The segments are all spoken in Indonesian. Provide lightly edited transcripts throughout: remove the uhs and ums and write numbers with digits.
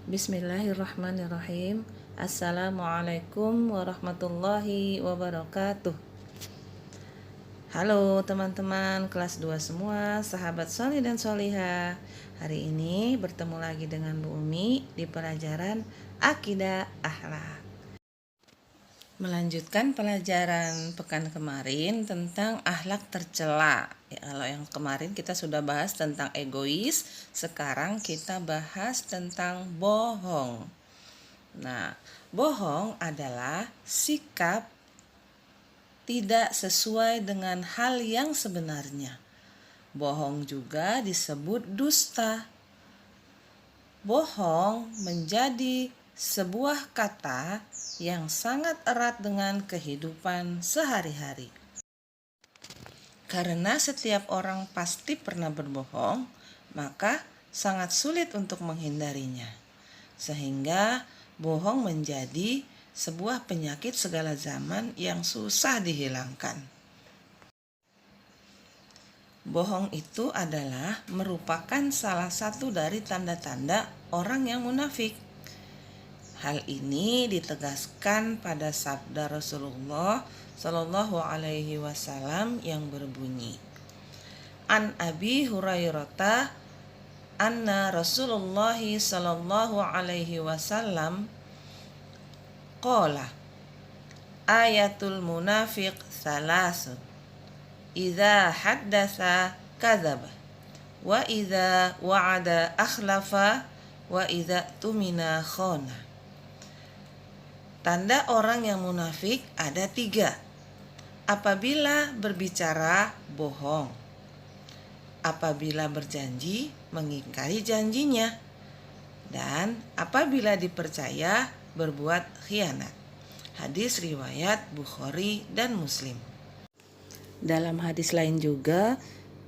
Bismillahirrahmanirrahim. Assalamualaikum warahmatullahi wabarakatuh. Halo teman-teman kelas 2 semua, sahabat Sholih dan Sholihah. Hari ini bertemu lagi dengan Bu Umi di pelajaran Akidah Akhlak. Melanjutkan pelajaran pekan kemarin tentang akhlak tercela. Ya, kalau yang kemarin kita sudah bahas tentang egois, sekarang kita bahas tentang bohong. Nah, bohong adalah sikap tidak sesuai dengan hal yang sebenarnya. Bohong juga disebut dusta. Bohong menjadi sebuah kata yang sangat erat dengan kehidupan sehari-hari. Karena setiap orang pasti pernah berbohong, maka sangat sulit untuk menghindarinya. Sehingga bohong menjadi sebuah penyakit segala zaman yang susah dihilangkan. Bohong itu adalah merupakan salah satu dari tanda-tanda orang yang munafik. Hal ini ditegaskan pada sabda Rasulullah Shallallahu Alaihi Wasallam yang berbunyi, An Abi Hurairah anna Rasulullah Shallallahu Alaihi Wasallam qala ayatul munafiq salasun idza haddatsa kadzaba wa idza wa'ada akhlafa wa idza tumina khana. Tanda orang yang munafik ada 3. Apabila berbicara bohong, apabila berjanji mengingkari janjinya, dan apabila dipercaya berbuat khianat. Hadis riwayat Bukhari dan Muslim. Dalam hadis lain juga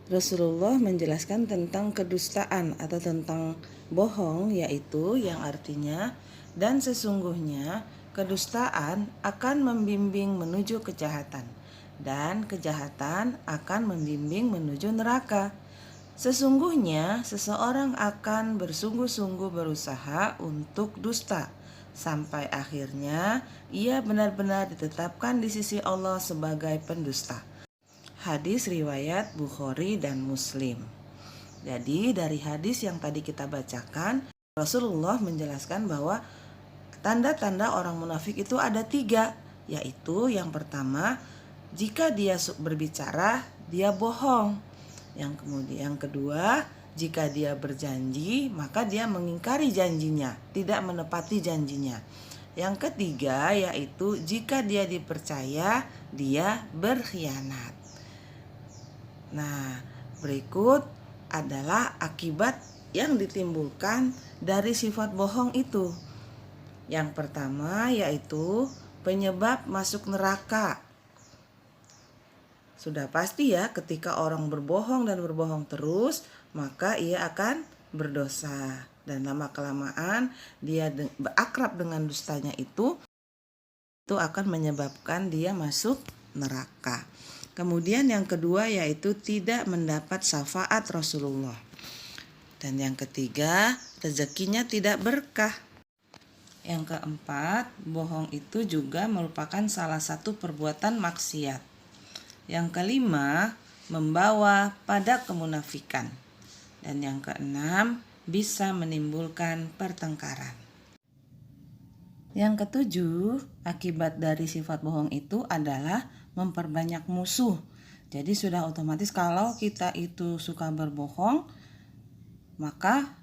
Rasulullah menjelaskan tentang kedustaan atau tentang bohong, yaitu yang artinya dan sesungguhnya kedustaan akan membimbing menuju kejahatan, dan kejahatan akan membimbing menuju neraka. Sesungguhnya seseorang akan bersungguh-sungguh berusaha untuk dusta, sampai akhirnya ia benar-benar ditetapkan di sisi Allah sebagai pendusta. Hadis riwayat Bukhari dan Muslim. Jadi dari hadis yang tadi kita bacakan, Rasulullah menjelaskan bahwa tanda-tanda orang munafik itu ada 3, yaitu yang pertama, jika dia berbicara, dia bohong. Yang kedua, jika dia berjanji, maka dia mengingkari janjinya, tidak menepati janjinya. Yang ketiga, yaitu jika dia dipercaya, dia berkhianat. Nah, berikut adalah akibat yang ditimbulkan dari sifat bohong itu. Yang pertama yaitu penyebab masuk neraka. Sudah pasti ya, ketika orang berbohong dan berbohong terus, maka ia akan berdosa. Dan lama-kelamaan dia akrab dengan dustanya itu akan menyebabkan dia masuk neraka. Kemudian yang kedua yaitu tidak mendapat syafaat Rasulullah. Dan yang ketiga, rezekinya tidak berkah. Yang keempat, bohong itu juga merupakan salah satu perbuatan maksiat. Yang kelima, membawa pada kemunafikan. Dan yang keenam, bisa menimbulkan pertengkaran. Yang ketujuh, akibat dari sifat bohong itu adalah memperbanyak musuh. Jadi sudah otomatis kalau kita itu suka berbohong, maka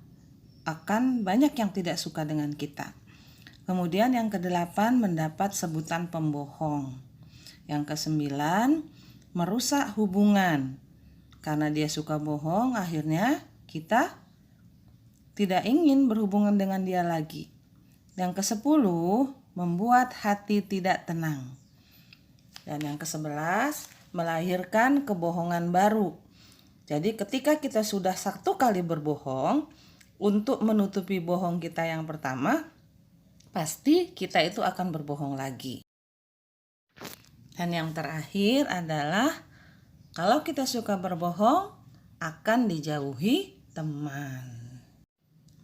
akan banyak yang tidak suka dengan kita. Kemudian yang kedelapan, mendapat sebutan pembohong. Yang kesembilan, merusak hubungan. Karena dia suka bohong, akhirnya kita tidak ingin berhubungan dengan dia lagi. Yang kesepuluh, membuat hati tidak tenang. Dan yang kesebelas, melahirkan kebohongan baru. Jadi ketika kita sudah 1 kali berbohong, untuk menutupi bohong kita yang pertama, pasti kita itu akan berbohong lagi. Dan yang terakhir adalah kalau kita suka berbohong, akan dijauhi teman.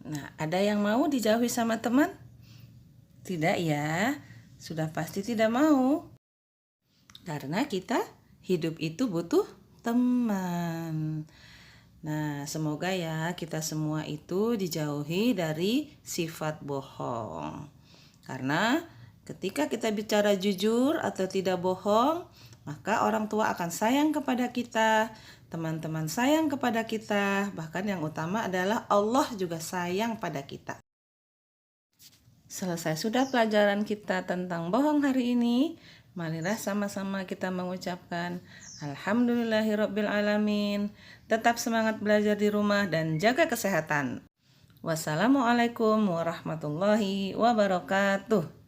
Nah, ada yang mau dijauhi sama teman? Tidak ya, sudah pasti tidak mau. Karena kita hidup itu butuh teman. Nah, semoga ya kita semua itu dijauhi dari sifat bohong. Karena ketika kita bicara jujur atau tidak bohong, maka orang tua akan sayang kepada kita, teman-teman sayang kepada kita, bahkan yang utama adalah Allah juga sayang pada kita. Selesai sudah pelajaran kita tentang bohong hari ini. Marilah sama-sama kita mengucapkan Alhamdulillahirabbil alamin. Tetap semangat belajar di rumah dan jaga kesehatan. Wassalamualaikum warahmatullahi wabarakatuh.